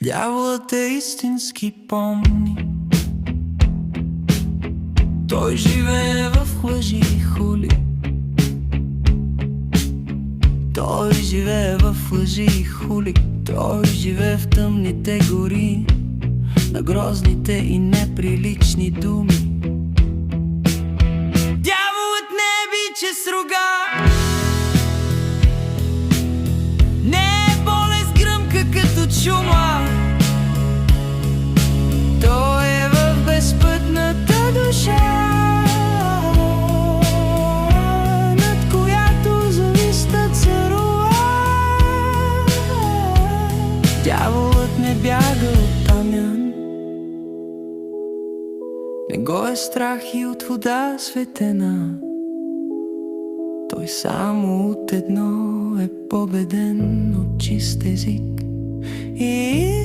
Дяволът е истински помни. Той живее в лъжи и хули. Той живее в лъжи и хули. Той живее в тъмните гори, на грозните и неприлични думи. Дяволът не обича сруга, не е болест гръмка като чума. Той е в безпътната душа, над която зависта царува. Дяволът не бяга от тамян, не го е страх и от вода светена. Той само от едно е победен, от чист език и